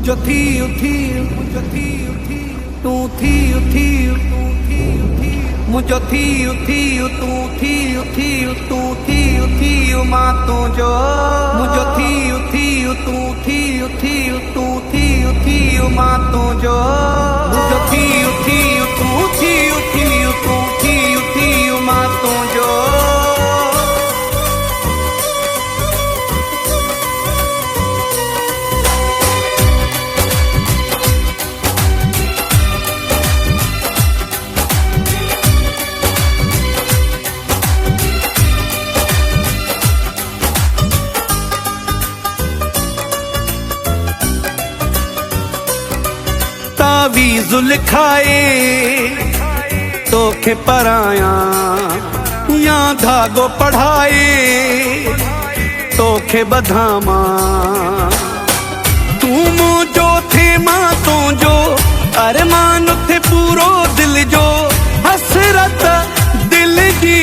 मुझो थी उठी मुझो थी उठी तू थी उठी तू थी उठी मुझो थी उठी तू थी उठी तू थी उठी मां तू जो मुझो थी उठी तू थी उठी तू थी उठी मां तू जो मुझो थी उठी तू थी उठी तू थी उठी मां तू जो तावीज़ लिखाए तोखे पराया या धागो पढ़ाए तोखे बधामा तू मुझो थे मां तो जो अरमान थे पूरो दिल जो हसरत दिल जी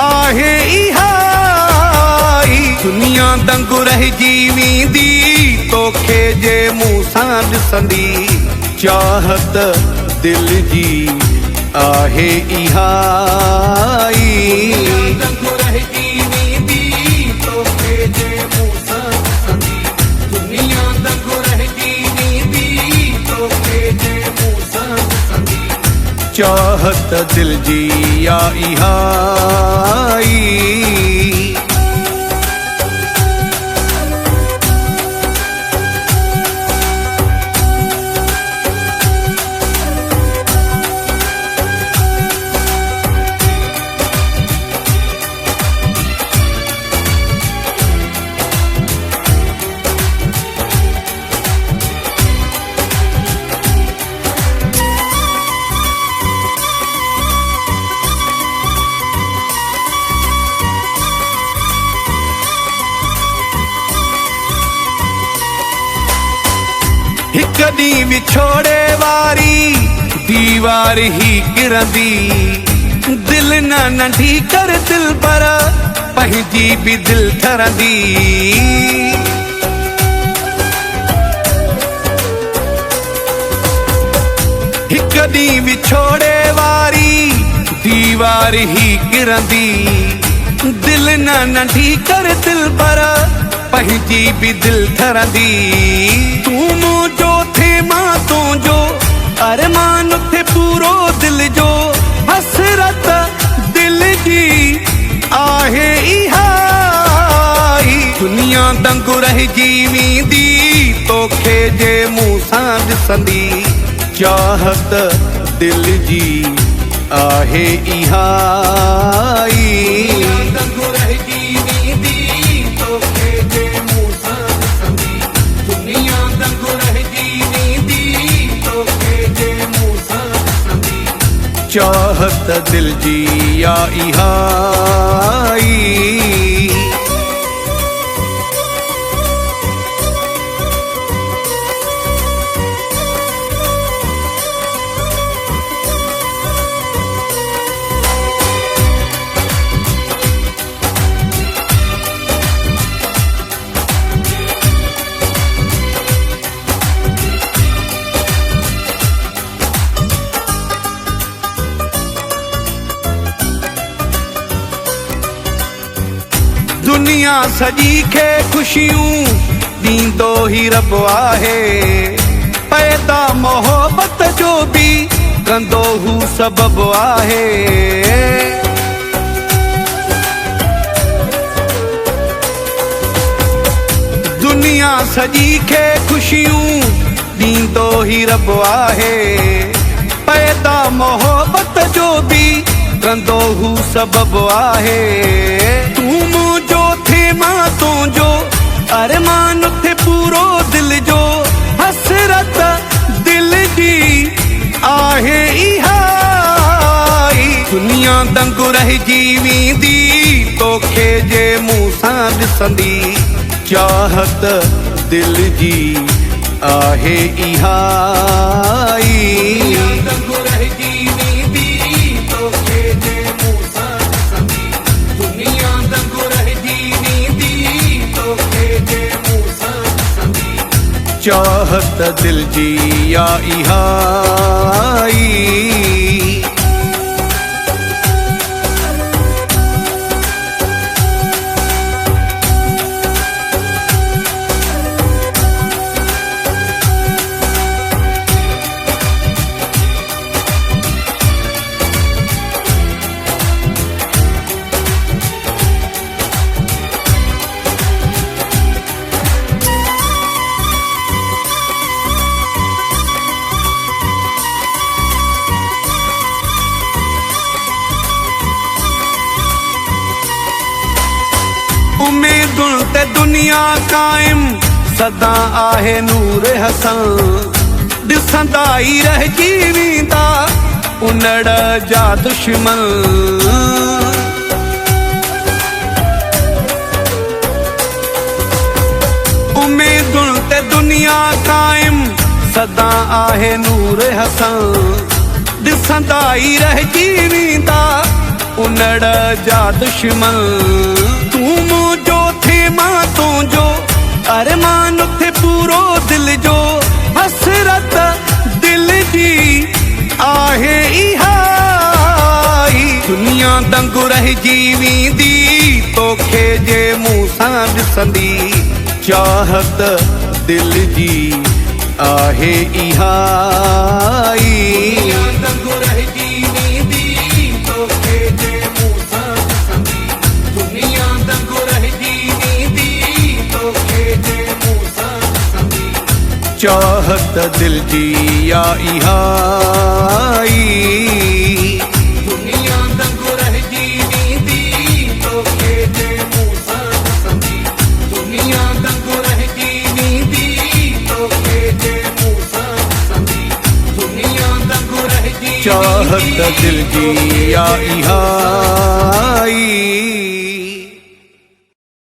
आहे इहाई दुनिया दंगु रहिजी वेंदी तोखे जे मुंह सां ॾिसंदी चाहत दिल जी आहे इहाई दंगु रहिजी वेंदी तोखे जे मुंह सां ॾिसंदी दुनिया दंगु रहिजी वेंदी तोखे जे मुंह सां ॾिसंदी चाहत दिल जी या इहाई हिक ॾींहुं विछोड़े वारी दीवार ही किरंदी दिल न नंढी कर दिल पर पंहिंजी भी दिल ठरंदी हिक ॾींहुं विछोड़े वारी दीवार ही किरंदी दिल न नंढी कर दिल पर पंहिंजी भी दिल ठरंदी तू मुझो थे मां तो जो अरमान थे पूरो दिल जो हसरत दिल जी आहे इहाई दुनिया दंगु रहिजी वेंदी तोखे जे मुंह सां ॾिसंदी चाहत दिल जी आहे इहाई दंगु रहिजी वेंदी तोखे जे मुंह सां ॾिसंदी दुनिया दंगु रहिजी वेंदी तोखे जे मुंह सां ॾिसंदी चाहत दिल जी या इहाई दुनिया सजी खे खुशियूं ॾींदो ही रब आहे पैदा मोहब्बत जो भी कंदो हू सबब आहे दुनिया सजी खे खुशियूं ॾींदो ही रब आहे पैदा मोहब्बत जो भी कंदो हू सबब आहे तू मुझो थे मां तो जो अरमान थे पूरो दिल जो हसरत दिल जी आहे इहाई दुनिया दंगु रहिजी वेंदी तोखे जे मुंह सां ॾिसंदी चाहत दिल जी आहे इहाई दंगु रहिजी वेंदी तोखे जे मुंह सां ॾिसंदी दुनिया दंगु रहिजी वेंदी तोखे जे मुंह सां ॾिसंदी चाहत दिल जी या इहाई। उम्मीदुन ते दुनिया कायम सदा आहे नूर हसन। ॾिसंदा ई रहिजी वेंदा उनड़ जा दुश्मन। उम्मीदुन ते दुनिया कायम सदा आहे नूर हसन। ॾिसंदा ई रहिजी वेंदा उनड़ जा दुश्मन। तू मुझो थे मां तुझो अरमान थे पूरो दिल जो। हसरत दिल जी आहे इहाई। दुनिया दंगु रहिजी वेंदी तोखे जे मुंह सां ॾिसंदी। चाहत दिल जी आहे इहाई। दंगु रहिजी वेंदी तोखे जे मुंह सां ॾिसंदी। दुनिया दंगु रहिजी वेंदी तोखे जे मुंह सां ॾिसंदी। चाहत दिल जी या इहाई। दुनिया दंगु रहिजी वेंदी तोखे जे मुंह सां ॾिसंदी। दुनिया दंगु रहिजी वेंदी तोखे जे मुंह सां ॾिसंदी। दुनिया दंगु रहिजी चाहत दिल जी या इहाई।